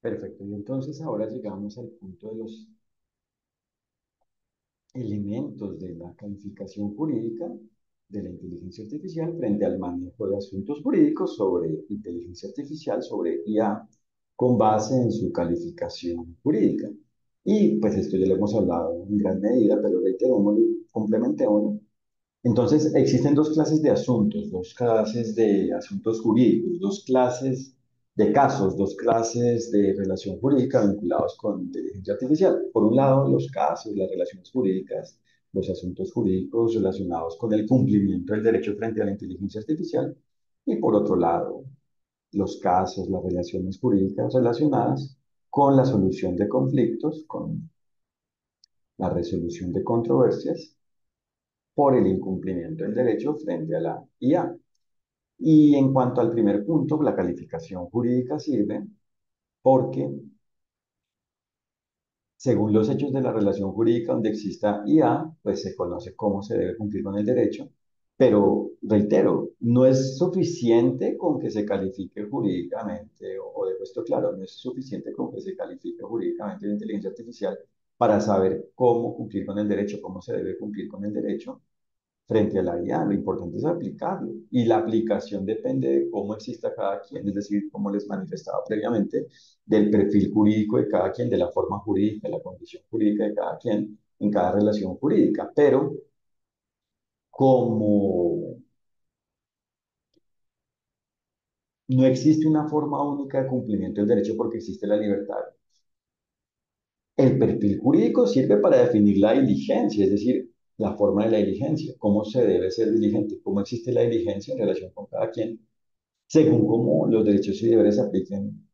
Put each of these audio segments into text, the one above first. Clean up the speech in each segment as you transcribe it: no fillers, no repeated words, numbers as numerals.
Perfecto. Y entonces ahora llegamos al punto de los elementos de la calificación jurídica de la inteligencia artificial frente al manejo de asuntos jurídicos sobre inteligencia artificial, sobre IA, con base en su calificación jurídica. Y pues esto ya lo hemos hablado en gran medida, pero reiterémoslo, complementémoslo. Entonces, existen dos clases de asuntos, dos clases de asuntos jurídicos, dos clases de casos, dos clases de relación jurídica vinculados con inteligencia artificial. Por un lado, los casos, las relaciones jurídicas, los asuntos jurídicos relacionados con el cumplimiento del derecho frente a la inteligencia artificial. Y por otro lado, los casos, las relaciones jurídicas relacionadas con la solución de conflictos, con la resolución de controversias por el incumplimiento del derecho frente a la IA. Y en cuanto al primer punto, la calificación jurídica sirve porque, según los hechos de la relación jurídica donde exista IA, pues se conoce cómo se debe cumplir con el derecho. Pero, reitero, no es suficiente con que se califique jurídicamente, o dejo esto claro, no es suficiente con que se califique jurídicamente la inteligencia artificial para saber cómo cumplir con el derecho, cómo se debe cumplir con el derecho frente a la IA. Lo importante es aplicarlo y la aplicación depende de cómo exista cada quien, es decir, como les manifestaba previamente, del perfil jurídico de cada quien, de la forma jurídica, de la condición jurídica de cada quien en cada relación jurídica. Pero como no existe una forma única de cumplimiento del derecho porque existe la libertad, el perfil jurídico sirve para definir la diligencia, es decir, la forma de la diligencia, cómo se debe ser diligente, cómo existe la diligencia en relación con cada quien según cómo los derechos y deberes se apliquen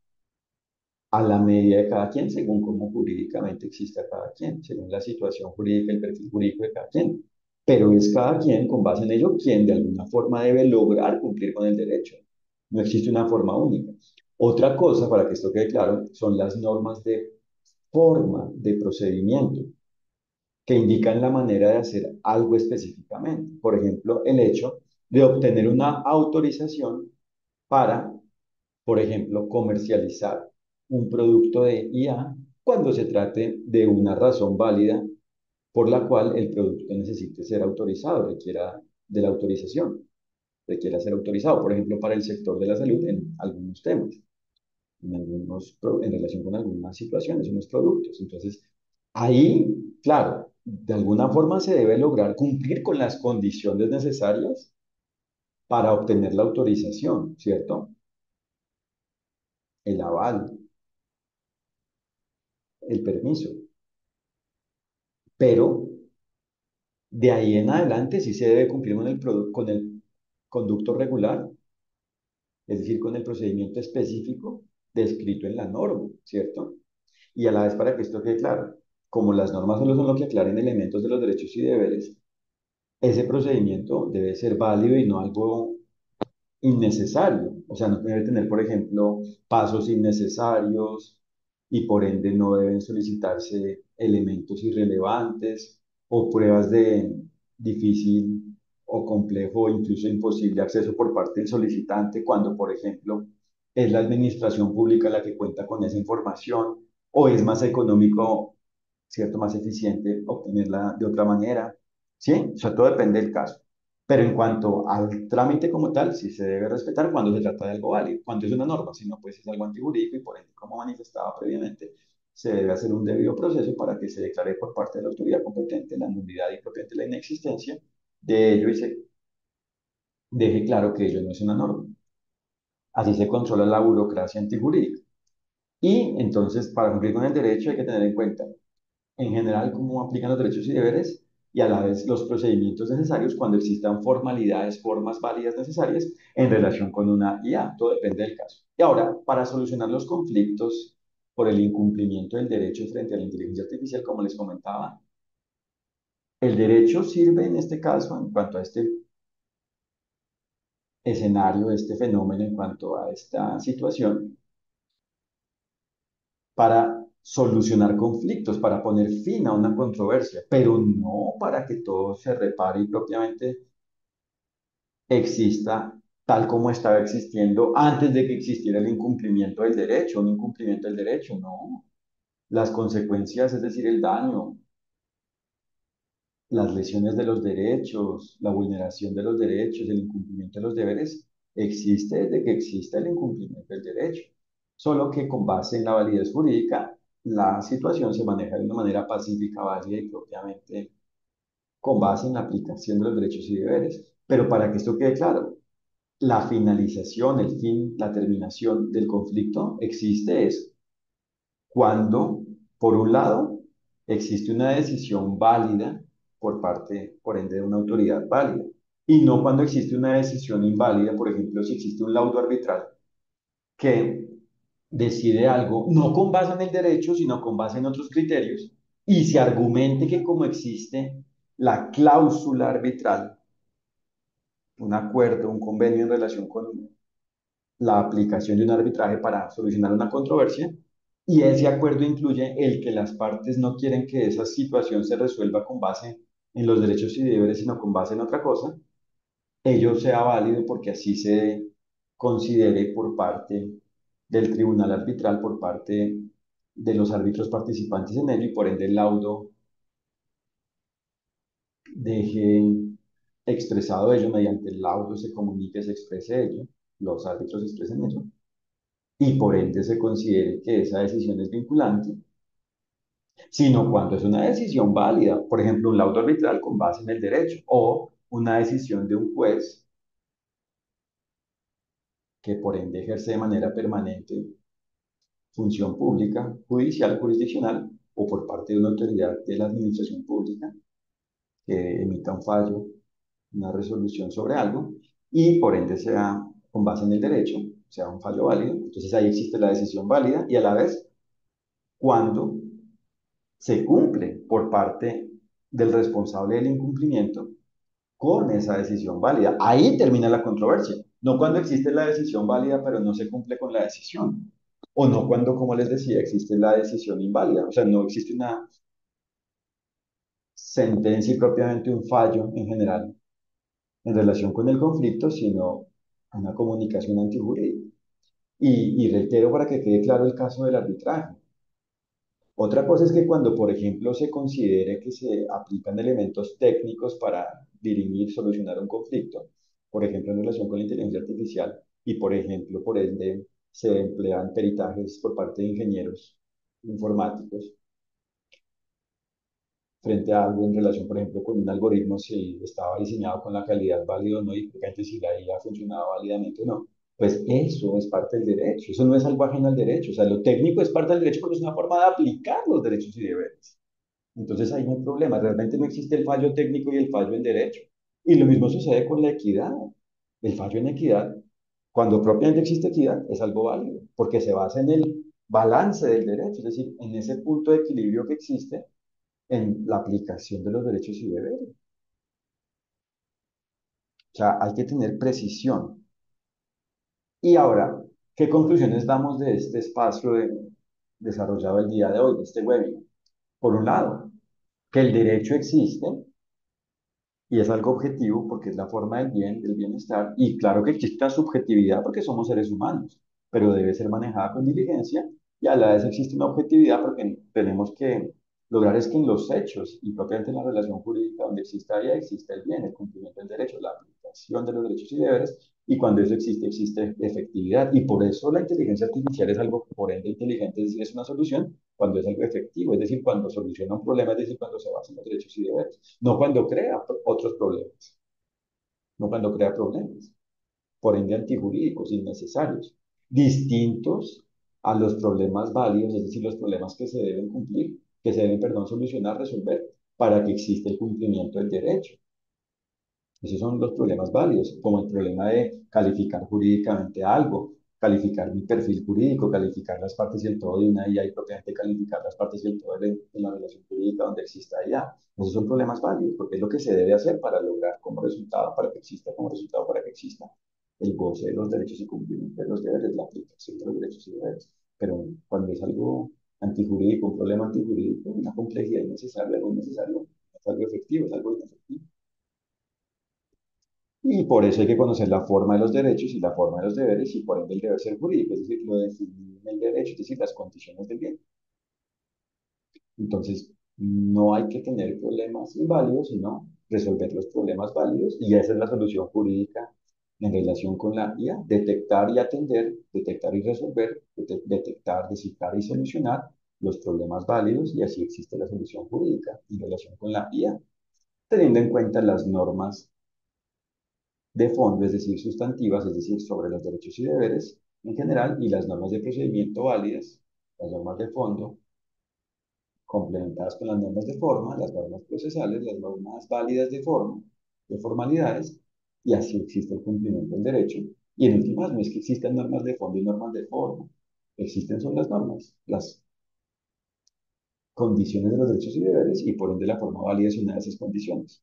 a la medida de cada quien, según cómo jurídicamente exista cada quien, según la situación jurídica, el perfil jurídico de cada quien. Pero es cada quien, con base en ello, quien de alguna forma debe lograr cumplir con el derecho. No existe una forma única. Otra cosa, para que esto quede claro, son las normas de forma, de procedimiento, que indican la manera de hacer algo específicamente. Por ejemplo, el hecho de obtener una autorización para, por ejemplo, comercializar un producto de IA cuando se trate de una razón válida por la cual el producto necesite ser autorizado, requiera de la autorización, requiera ser autorizado, por ejemplo, para el sector de la salud en algunos temas, en relación con algunas situaciones, unos productos. Entonces, ahí, claro, de alguna forma se debe lograr cumplir con las condiciones necesarias para obtener la autorización, ¿cierto? El aval, el permiso. Pero de ahí en adelante sí se debe cumplir con con el conducto regular, es decir, con el procedimiento específico descrito en la norma, ¿cierto? Y a la vez para que esto quede claro, como las normas solo son lo que aclaren elementos de los derechos y deberes, ese procedimiento debe ser válido y no algo innecesario. O sea, no debe tener, por ejemplo, pasos innecesarios y por ende no deben solicitarse elementos irrelevantes o pruebas de difícil o complejo o incluso imposible acceso por parte del solicitante cuando, por ejemplo, es la administración pública la que cuenta con esa información o es más económico, ¿cierto? Más eficiente obtenerla de otra manera. ¿Sí? O sea, todo depende del caso. Pero en cuanto al trámite como tal, sí se debe respetar cuando se trata de algo válido, cuando es una norma, si no, pues es algo antijurídico y por ende, como manifestaba previamente, se debe hacer un debido proceso para que se declare por parte de la autoridad competente la nulidad y propiamente la inexistencia de ello y se deje claro que ello no es una norma. Así se controla la burocracia antijurídica. Y entonces, para cumplir con el derecho hay que tener en cuenta en general cómo aplican los derechos y deberes y a la vez los procedimientos necesarios cuando existan formalidades, formas válidas necesarias en relación con una IA. Todo depende del caso. Y ahora, para solucionar los conflictos por el incumplimiento del derecho frente a la inteligencia artificial, como les comentaba, el derecho sirve en este caso, en cuanto a este escenario, este fenómeno, en cuanto a esta situación, para solucionar conflictos, para poner fin a una controversia, pero no para que todo se repare y propiamente exista tal como estaba existiendo antes de que existiera el incumplimiento del derecho, un incumplimiento del derecho, no. Las consecuencias, es decir, el daño, las lesiones de los derechos, la vulneración de los derechos, el incumplimiento de los deberes, existe desde que existe el incumplimiento del derecho. Solo que con base en la validez jurídica, la situación se maneja de una manera pacífica, válida y propiamente con base en la aplicación de los derechos y deberes. Pero para que esto quede claro, la finalización, el fin, la terminación del conflicto existe es cuando, por un lado, existe una decisión válida por parte, por ende, de una autoridad válida, y no cuando existe una decisión inválida, por ejemplo, si existe un laudo arbitral que decide algo no con base en el derecho, sino con base en otros criterios, y se argumente que como existe la cláusula arbitral, un acuerdo, un convenio en relación con la aplicación de un arbitraje para solucionar una controversia, y ese acuerdo incluye el que las partes no quieren que esa situación se resuelva con base en los derechos y deberes, sino con base en otra cosa, ello sea válido porque así se considere por parte del tribunal arbitral, por parte de los árbitros participantes en ello, y por ende el laudo deje expresado ello, mediante el laudo se comunique, se exprese ello, los árbitros expresen ello, y por ende se considere que esa decisión es vinculante, sino cuando es una decisión válida, por ejemplo, un laudo arbitral con base en el derecho o una decisión de un juez que por ende ejerce de manera permanente función pública, judicial, jurisdiccional o por parte de una autoridad de la administración pública que emita un fallo, una resolución sobre algo y por ende sea con base en el derecho, sea un fallo válido. Entonces ahí existe la decisión válida y a la vez cuando se cumple por parte del responsable del incumplimiento con esa decisión válida. Ahí termina la controversia, no cuando existe la decisión válida pero no se cumple con la decisión, o no cuando, como les decía, existe la decisión inválida, o sea, no existe una sentencia y propiamente un fallo en general en relación con el conflicto, sino una comunicación antijurídica. Y reitero para que quede claro el caso del arbitraje. Otra cosa es que cuando, por ejemplo, se considere que se aplican elementos técnicos para dirimir, solucionar un conflicto, por ejemplo, en relación con la inteligencia artificial, y por ejemplo, por ende, se emplean peritajes por parte de ingenieros informáticos frente a algo en relación, por ejemplo, con un algoritmo, si estaba diseñado con la calidad válida o no, y si la IA funcionaba válidamente o no. Pues eso es parte del derecho, eso no es algo ajeno al derecho, o sea, lo técnico es parte del derecho porque es una forma de aplicar los derechos y deberes. Entonces ahí no hay problema, realmente no existe el fallo técnico y el fallo en derecho. Y lo mismo sucede con la equidad. El fallo en equidad, cuando propiamente existe equidad, es algo válido, porque se basa en el balance del derecho, es decir, en ese punto de equilibrio que existe en la aplicación de los derechos y deberes. O sea, hay que tener precisión. Y ahora, ¿qué conclusiones damos de este espacio desarrollado el día de hoy, de este webinar? Por un lado, que el derecho existe, y es algo objetivo porque es la forma del bien, del bienestar, y claro que existe subjetividad porque somos seres humanos, pero debe ser manejada con diligencia y a la vez existe una objetividad porque tenemos que lograr es que en los hechos y propiamente en la relación jurídica donde exista ella, existe el bien, el cumplimiento del derecho, la aplicación de los derechos y deberes, y cuando eso existe, existe efectividad, y por eso la inteligencia artificial es algo, por ende, inteligente, es decir, es una solución cuando es algo efectivo, es decir, cuando soluciona un problema, es decir, cuando se basa en los derechos y deberes, no cuando crea otros problemas, no cuando crea problemas, por ende antijurídicos, innecesarios, distintos a los problemas válidos, es decir, los problemas que se deben cumplir, que se deben, perdón, solucionar, resolver, para que exista el cumplimiento del derecho. Esos son los problemas válidos, como el problema de calificar jurídicamente algo, calificar mi perfil jurídico, calificar las partes y el todo de una IA y propiamente calificar las partes y el todo de la relación jurídica donde exista IA. Esos son problemas válidos porque es lo que se debe hacer para lograr como resultado, para que exista como resultado, para que exista el goce de los derechos y cumplimiento de los deberes, la aplicación de los derechos y deberes. Pero cuando es algo antijurídico, un problema antijurídico, una complejidad innecesaria, algo innecesario, es algo efectivo, es algo inefectivo. Y por eso hay que conocer la forma de los derechos y la forma de los deberes y por ende el deber ser jurídico, es decir, lo definido en el derecho, es decir, las condiciones del bien. Entonces, no hay que tener problemas inválidos, sino resolver los problemas válidos y esa es la solución jurídica en relación con la IA, detectar y atender, detectar y resolver, detectar, descifrar y solucionar los problemas válidos y así existe la solución jurídica en relación con la IA, teniendo en cuenta las normas de fondo, es decir, sustantivas, es decir, sobre los derechos y deberes en general, y las normas de procedimiento válidas, las normas de fondo, complementadas con las normas de forma, las normas procesales, las normas válidas de forma, de formalidades, y así existe el cumplimiento del derecho. Y en últimas, no es que existan normas de fondo y normas de forma, existen son las normas, las condiciones de los derechos y deberes, y por ende la forma válida es una de esas condiciones.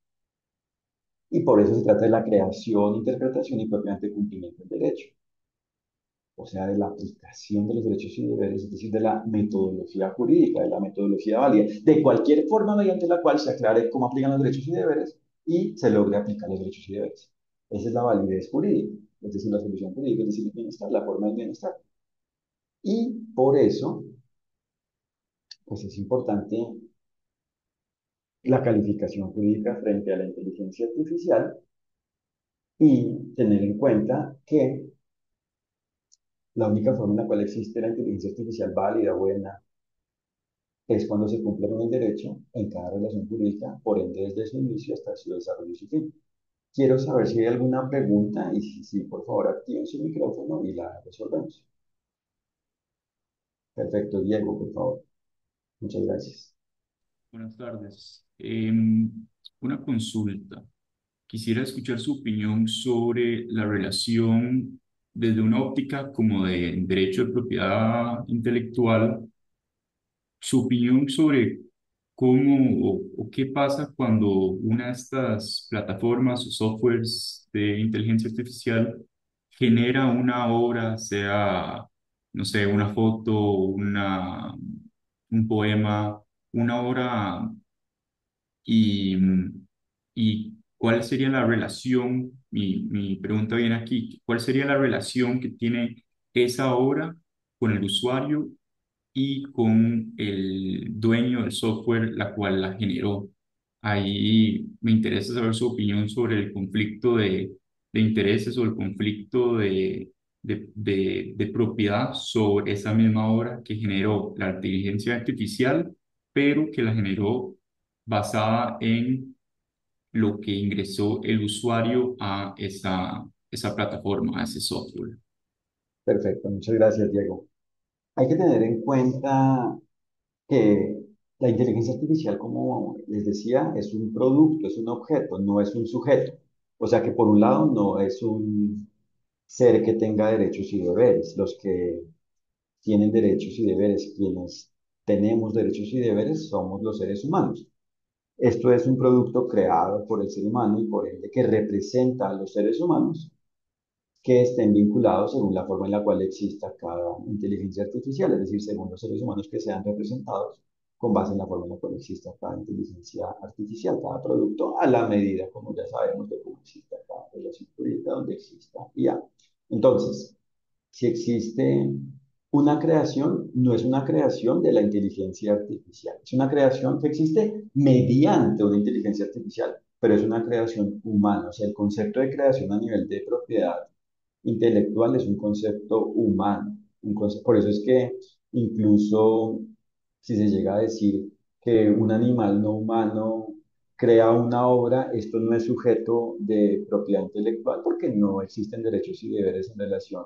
Y por eso se trata de la creación, interpretación y propiamente cumplimiento del derecho, o sea, de la aplicación de los derechos y deberes, es decir, de la metodología jurídica, de la metodología válida, de cualquier forma mediante la cual se aclare cómo aplican los derechos y deberes y se logre aplicar los derechos y deberes. Esa es la validez jurídica, es decir, la solución jurídica, es decir, el bienestar, la forma del bienestar. Y por eso, pues es importante la calificación jurídica frente a la inteligencia artificial y tener en cuenta que la única forma en la cual existe la inteligencia artificial válida, buena, es cuando se cumple con el derecho en cada relación jurídica, por ende desde su inicio hasta su desarrollo y su fin. Quiero saber si hay alguna pregunta y si sí, por favor activen su micrófono y la resolvemos. Perfecto, Diego, por favor. Muchas gracias. Buenas tardes. Una consulta. Quisiera escuchar su opinión sobre la relación desde una óptica como de derecho de propiedad intelectual, su opinión sobre cómo o qué pasa cuando una de estas plataformas o softwares de inteligencia artificial genera una obra, sea, no sé, una foto, un poema, una obra y, y cuál sería la relación, mi pregunta viene aquí, ¿cuál sería la relación que tiene esa obra con el usuario y con el dueño del software la cual la generó? Ahí me interesa saber su opinión sobre el conflicto de intereses o el conflicto de propiedad sobre esa misma obra que generó la inteligencia artificial, pero que la generó basada en lo que ingresó el usuario a esa plataforma, a ese software. Perfecto, muchas gracias, Diego. Hay que tener en cuenta que la inteligencia artificial, como les decía, es un producto, es un objeto, no es un sujeto. O sea que por un lado no es un ser que tenga derechos y deberes. Los que tienen derechos y deberes, quienes tenemos derechos y deberes, somos los seres humanos. Esto es un producto creado por el ser humano y por ende que representa a los seres humanos que estén vinculados según la forma en la cual exista cada inteligencia artificial, es decir, según los seres humanos que sean representados con base en la forma en la cual exista cada inteligencia artificial, cada producto, a la medida, como ya sabemos, de cómo exista cada relación jurídica donde exista IA. Entonces, si existe una creación, no es una creación de la inteligencia artificial, es una creación que existe mediante una inteligencia artificial, pero es una creación humana. O sea, el concepto de creación a nivel de propiedad intelectual es un concepto humano. Por eso es que incluso si se llega a decir que un animal no humano crea una obra, esto no es sujeto de propiedad intelectual porque no existen derechos y deberes en relación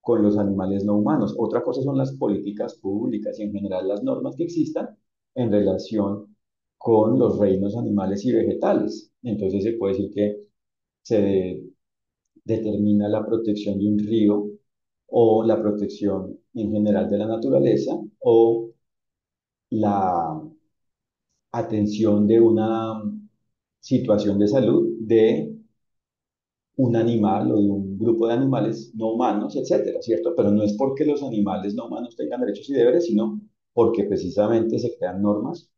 con los animales no humanos. Otra cosa son las políticas públicas y en general las normas que existan en relación con los reinos animales y vegetales. Entonces se puede decir que se determina la protección de un río o la protección en general de la naturaleza o la atención de una situación de salud de un animal o de un grupo de animales no humanos, etcétera, ¿cierto? Pero no es porque los animales no humanos tengan derechos y deberes, sino porque precisamente se crean normas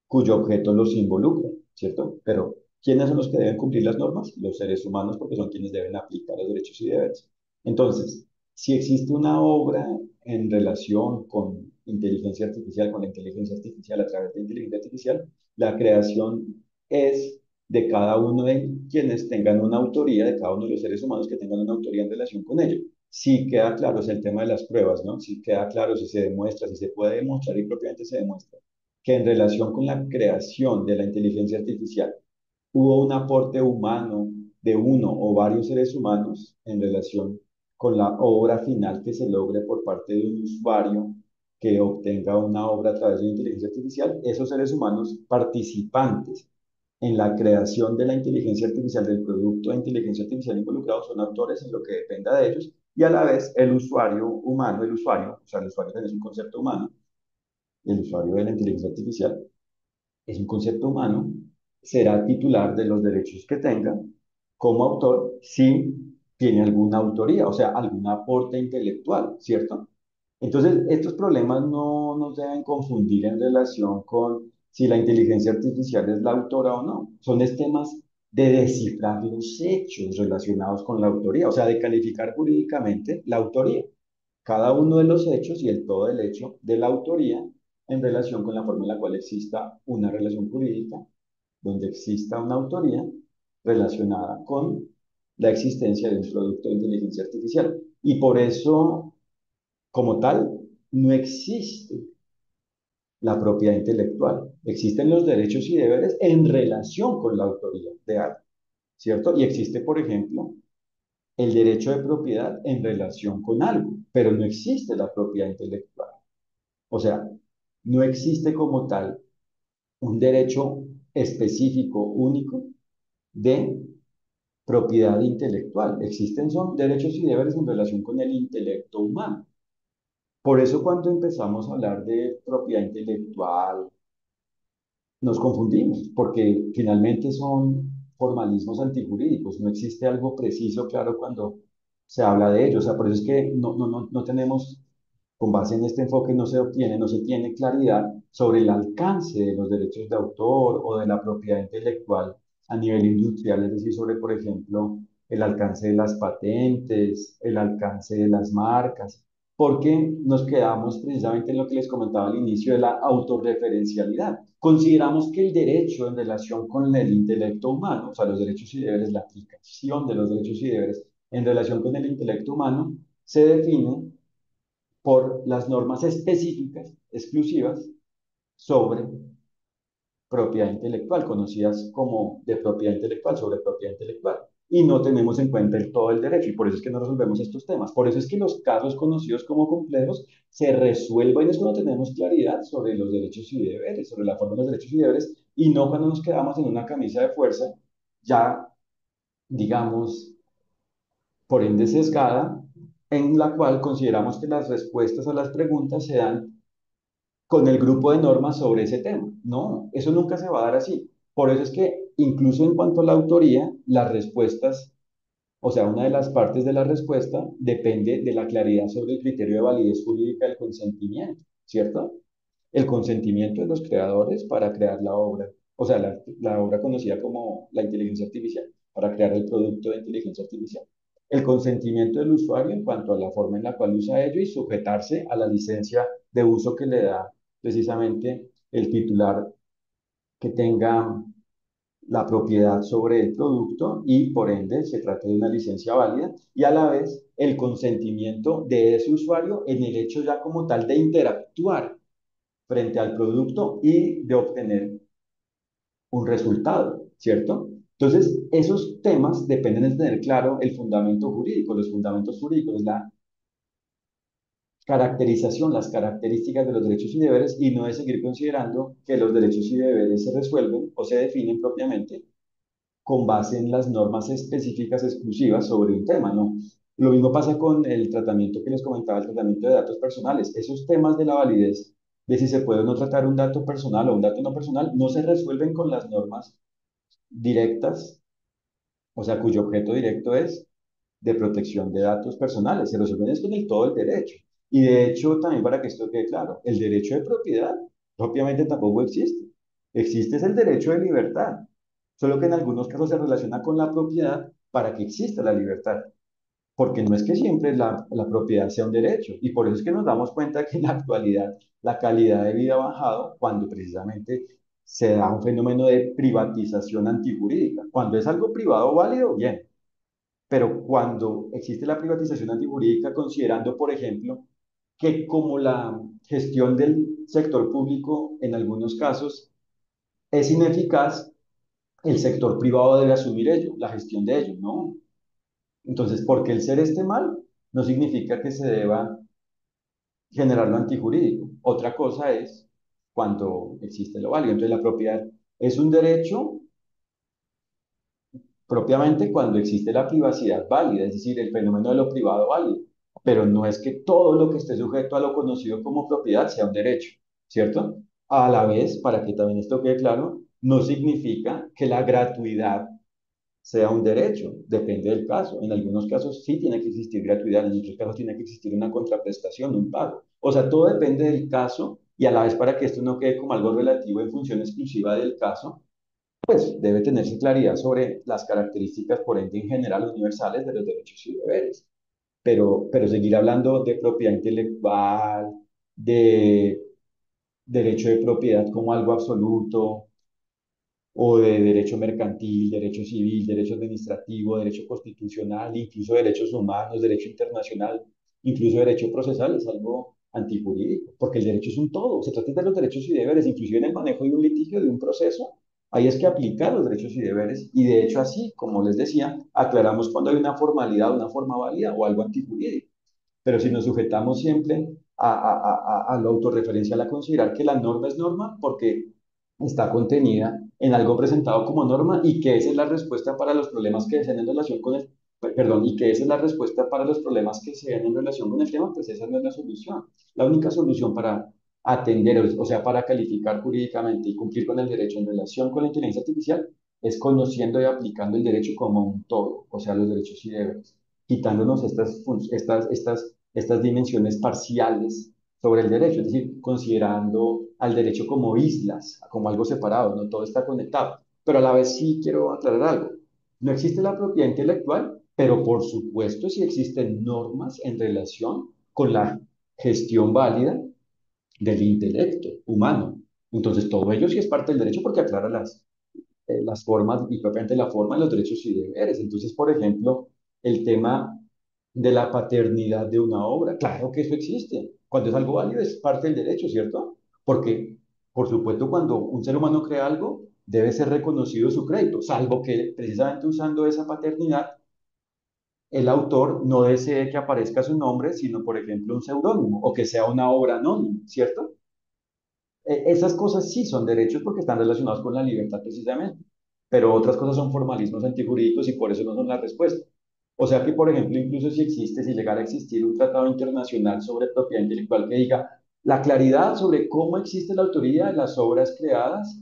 cuyo objeto los involucra, ¿cierto? Pero ¿Quiénes son los que deben cumplir las normas? Los seres humanos, porque son quienes deben aplicar los derechos y deberes. Entonces, si existe una obra en relación con inteligencia artificial, con la inteligencia artificial a través de inteligencia artificial, la creación es de cada uno de quienes tengan una autoría, de cada uno de los seres humanos que tengan una autoría en relación con ello. Si queda claro, es el tema de las pruebas, ¿no? Si queda claro, si se demuestra, si se puede demostrar y propiamente se demuestra que en relación con la creación de la inteligencia artificial hubo un aporte humano de uno o varios seres humanos en relación con la obra final que se logre por parte de un usuario que obtenga una obra a través de la inteligencia artificial, esos seres humanos participantes en la creación de la inteligencia artificial, del producto de inteligencia artificial involucrado, son autores en lo que dependa de ellos, y a la vez el usuario humano, el usuario, o sea, el usuario es un concepto humano, el usuario de la inteligencia artificial es un concepto humano, será titular de los derechos que tenga como autor si tiene alguna autoría, o sea, algún aporte intelectual, ¿cierto? Entonces, estos problemas no nos deben confundir en relación con si la inteligencia artificial es la autora o no. Son temas de descifrar los hechos relacionados con la autoría, o sea, de calificar jurídicamente la autoría. Cada uno de los hechos y el todo del hecho de la autoría en relación con la forma en la cual exista una relación jurídica, donde exista una autoría relacionada con la existencia de un producto de inteligencia artificial. Y por eso, como tal, no existe la propiedad intelectual. Existen los derechos y deberes en relación con la autoría de algo, ¿cierto? Y existe, por ejemplo, el derecho de propiedad en relación con algo, pero no existe la propiedad intelectual. O sea, no existe como tal un derecho específico, único, de propiedad intelectual. Existen son derechos y deberes en relación con el intelecto humano. Por eso cuando empezamos a hablar de propiedad intelectual, nos confundimos, porque finalmente son formalismos antijurídicos, no existe algo preciso, claro, cuando se habla de ello. O sea, por eso es que no tenemos, con base en este enfoque, no se tiene claridad sobre el alcance de los derechos de autor o de la propiedad intelectual a nivel industrial, es decir, sobre, por ejemplo, el alcance de las patentes, el alcance de las marcas, porque nos quedamos precisamente en lo que les comentaba al inicio de la autorreferencialidad. Consideramos que el derecho en relación con el intelecto humano, o sea, los derechos y deberes, la aplicación de los derechos y deberes en relación con el intelecto humano, se define por las normas específicas, exclusivas, sobre propiedad intelectual, conocidas como de propiedad intelectual, sobre propiedad intelectual. Y no tenemos en cuenta todo el derecho, y por eso es que no resolvemos estos temas. Por eso es que los casos conocidos como complejos se resuelven es cuando tenemos claridad sobre los derechos y deberes, sobre la forma de los derechos y deberes, y no cuando nos quedamos en una camisa de fuerza, ya, digamos, por ende sesgada, en la cual consideramos que las respuestas a las preguntas se dan con el grupo de normas sobre ese tema. No, eso nunca se va a dar así. Por eso es que incluso en cuanto a la autoría, las respuestas, o sea, una de las partes de la respuesta depende de la claridad sobre el criterio de validez jurídica del consentimiento, ¿cierto? El consentimiento de los creadores para crear la obra, o sea, la obra conocida como la inteligencia artificial, para crear el producto de inteligencia artificial. El consentimiento del usuario en cuanto a la forma en la cual usa ello y sujetarse a la licencia de uso que le da precisamente el titular que tenga la propiedad sobre el producto y por ende se trata de una licencia válida y a la vez el consentimiento de ese usuario en el hecho ya como tal de interactuar frente al producto y de obtener un resultado, ¿cierto? Entonces, esos temas dependen de tener claro el fundamento jurídico, los fundamentos jurídicos, la caracterización, las características de los derechos y deberes y no de seguir considerando que los derechos y deberes se resuelven o se definen propiamente con base en las normas específicas exclusivas sobre un tema, ¿no? Lo mismo pasa con el tratamiento que les comentaba, el tratamiento de datos personales. Esos temas de la validez, de si se puede o no tratar un dato personal o un dato no personal, no se resuelven con las normas directas, o sea, cuyo objeto directo es de protección de datos personales. Se resuelven es con el todo el derecho. Y de hecho, también para que esto quede claro, el derecho de propiedad propiamente tampoco existe. Existe es el derecho de libertad. solo que en algunos casos se relaciona con la propiedad para que exista la libertad, porque no es que siempre la propiedad sea un derecho, y por eso es que nos damos cuenta que en la actualidad la calidad de vida ha bajado cuando precisamente se da un fenómeno de privatización antijurídica. Cuando es algo privado válido, bien, pero cuando existe la privatización antijurídica, considerando, por ejemplo, que como la gestión del sector público en algunos casos es ineficaz, el sector privado debe asumir ello, la gestión de ello, ¿no? Entonces, porque el ser esté mal, no significa que se deba generar lo antijurídico. Otra cosa es cuando existe lo válido. Entonces, la propiedad es un derecho propiamente cuando existe la privacidad válida, es decir, el fenómeno de lo privado válido. Pero no es que todo lo que esté sujeto a lo conocido como propiedad sea un derecho, ¿cierto? A la vez, para que también esto quede claro, no significa que la gratuidad sea un derecho, depende del caso. En algunos casos sí tiene que existir gratuidad, en otros casos tiene que existir una contraprestación, un pago. O sea, todo depende del caso y a la vez para que esto no quede como algo relativo en función exclusiva del caso, pues debe tenerse claridad sobre las características, por ende, en general universales de los derechos y deberes. Pero seguir hablando de propiedad intelectual, de derecho de propiedad como algo absoluto, o de derecho mercantil, derecho civil, derecho administrativo, derecho constitucional, incluso derechos humanos, derecho internacional, incluso derecho procesal, es algo antijurídico, porque el derecho es un todo, se trata de los derechos y deberes, inclusive en el manejo de un litigio, de un proceso, ahí es que aplicar los derechos y deberes, y de hecho así, como les decía, aclaramos cuando hay una formalidad, una forma válida o algo antijurídico. Pero si nos sujetamos siempre a la autorreferencial, a considerar que la norma es norma porque está contenida en algo presentado como norma y que esa es la respuesta para los problemas que se den en relación con el, perdón, y que esa es la respuesta para los problemas que se den en relación con el tema, pues esa no es la solución. La única solución para atender, o sea, para calificar jurídicamente y cumplir con el derecho en relación con la inteligencia artificial, es conociendo y aplicando el derecho como un todo, o sea, los derechos y deberes, quitándonos estas dimensiones parciales sobre el derecho, es decir, considerando al derecho como islas, como algo separado, no todo está conectado. Pero a la vez sí quiero aclarar algo. No existe la propiedad intelectual, pero por supuesto sí existen normas en relación con la gestión válida del intelecto humano. Entonces, todo ello sí es parte del derecho porque aclara las formas y propiamente la forma de los derechos y deberes. Entonces, por ejemplo, el tema de la paternidad de una obra, claro que eso existe. Cuando es algo válido es parte del derecho, ¿cierto? Porque, por supuesto, cuando un ser humano crea algo, debe ser reconocido su crédito, salvo que precisamente usando esa paternidad, el autor no desee que aparezca su nombre, sino, por ejemplo, un seudónimo o que sea una obra anónima, ¿cierto? Esas cosas sí son derechos porque están relacionados con la libertad precisamente, pero otras cosas son formalismos antijurídicos y por eso no son la respuesta. O sea que, por ejemplo, incluso si existe, si llegara a existir un tratado internacional sobre propiedad intelectual que diga la claridad sobre cómo existe la autoría de las obras creadas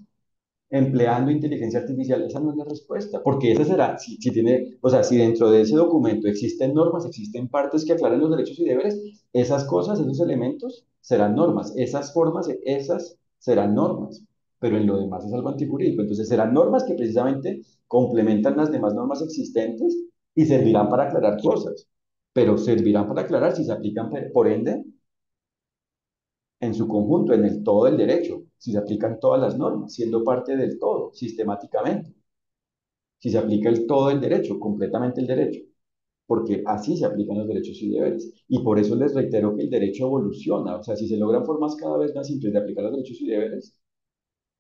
empleando inteligencia artificial, esa no es la respuesta, porque esa será, si tiene, o sea, si dentro de ese documento existen normas, existen partes que aclaren los derechos y deberes, esas cosas, esos elementos serán normas, esas formas, esas serán normas, pero en lo demás es algo antijurídico, entonces serán normas que precisamente complementan las demás normas existentes y servirán para aclarar cosas, pero servirán para aclarar si se aplican, por ende, en su conjunto, en el todo del derecho, si se aplican todas las normas, siendo parte del todo, sistemáticamente, si se aplica el todo del derecho, completamente el derecho, porque así se aplican los derechos y deberes. Y por eso les reitero que el derecho evoluciona, o sea, si se logran formas cada vez más simples de aplicar los derechos y deberes,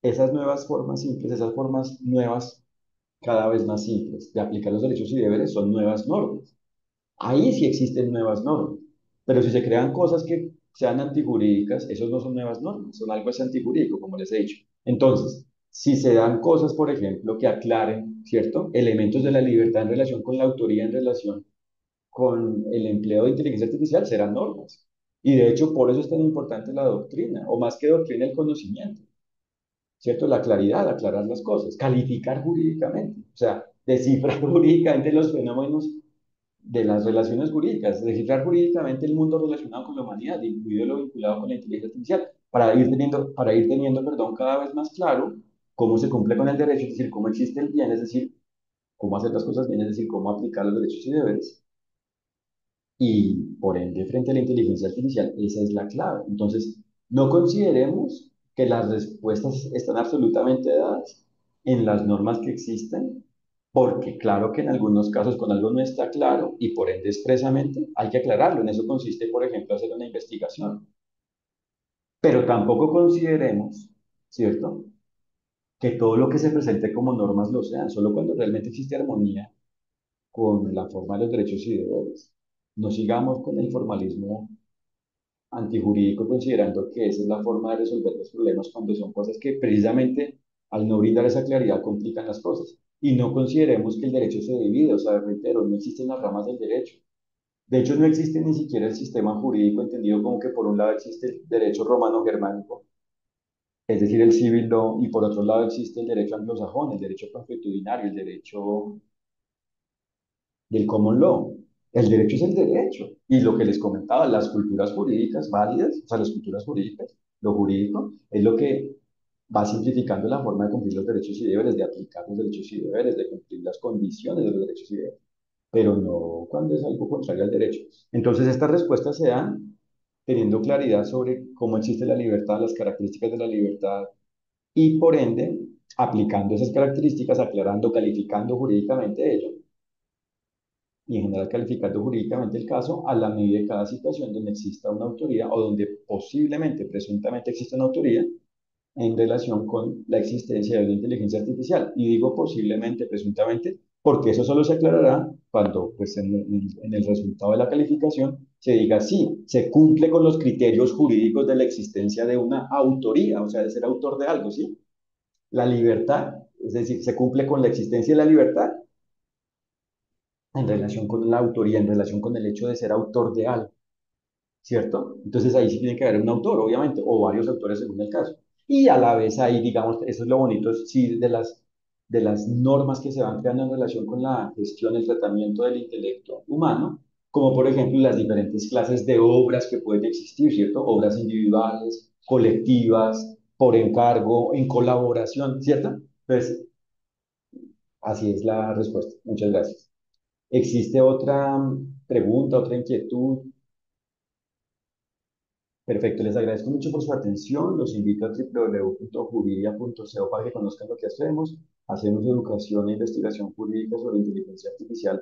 esas nuevas formas simples, esas formas nuevas cada vez más simples de aplicar los derechos y deberes son nuevas normas. Ahí sí existen nuevas normas. Pero si se crean cosas que sean antijurídicas, esos no son nuevas normas, son algo es antijurídico, como les he dicho. Entonces, si se dan cosas, por ejemplo, que aclaren, ¿cierto? Elementos de la libertad en relación con la autoría, en relación con el empleo de inteligencia artificial, serán normas. Y de hecho, por eso es tan importante la doctrina, o más que doctrina, el conocimiento, ¿cierto? La claridad, aclarar las cosas, calificar jurídicamente, o sea, descifrar jurídicamente los fenómenos de las relaciones jurídicas, descifrar jurídicamente el mundo relacionado con la humanidad, incluido lo vinculado con la inteligencia artificial, para ir teniendo, perdón, cada vez más claro cómo se cumple con el derecho, es decir, cómo existe el bien, es decir, cómo hacer las cosas bien, es decir, cómo aplicar los derechos y deberes. Y por ende, frente a la inteligencia artificial, esa es la clave. Entonces, no consideremos que las respuestas están absolutamente dadas en las normas que existen, porque claro que en algunos casos con algo no está claro y por ende expresamente hay que aclararlo. En eso consiste, por ejemplo, hacer una investigación. Pero tampoco consideremos, ¿cierto?, que todo lo que se presente como normas lo sean, solo cuando realmente existe armonía con la forma de los derechos y deberes. No sigamos con el formalismo antijurídico considerando que esa es la forma de resolver los problemas cuando son cosas que precisamente al no brindar esa claridad complican las cosas. Y no consideremos que el derecho se divide, o sea, reitero, no existen las ramas del derecho. De hecho, no existe ni siquiera el sistema jurídico entendido como que por un lado existe el derecho romano-germánico, es decir, el civil law, y por otro lado existe el derecho anglosajón, el derecho consuetudinario, el derecho del common law. El derecho es el derecho. Y lo que les comentaba, las culturas jurídicas válidas, o sea, las culturas jurídicas, lo jurídico, es lo que va simplificando la forma de cumplir los derechos y deberes, de aplicar los derechos y deberes, de cumplir las condiciones de los derechos y deberes, pero no cuando es algo contrario al derecho. Entonces, estas respuestas se dan teniendo claridad sobre cómo existe la libertad, las características de la libertad y, por ende, aplicando esas características, aclarando, calificando jurídicamente ello y en general calificando jurídicamente el caso a la medida de cada situación donde exista una autoría o donde posiblemente, presuntamente exista una autoría en relación con la existencia de una inteligencia artificial. Y digo posiblemente, presuntamente, porque eso solo se aclarará cuando pues, en el resultado de la calificación se diga sí, se cumple con los criterios jurídicos de la existencia de una autoría, o sea, de ser autor de algo, ¿sí? La libertad, es decir, se cumple con la existencia de la libertad en relación con la autoría, en relación con el hecho de ser autor de algo, ¿cierto? Entonces ahí sí tiene que haber un autor, obviamente, o varios autores según el caso. Y a la vez ahí, digamos, eso es lo bonito, sí, de las normas que se van creando en relación con la gestión, el tratamiento del intelecto humano, como por ejemplo las diferentes clases de obras que pueden existir, ¿cierto? Obras individuales, colectivas, por encargo, en colaboración, ¿cierto? Entonces, así es la respuesta. Muchas gracias. ¿Existe otra pregunta, otra inquietud? Perfecto, les agradezco mucho por su atención. Los invito a www.juridia.co para que conozcan lo que hacemos. Hacemos educación e investigación jurídica sobre inteligencia artificial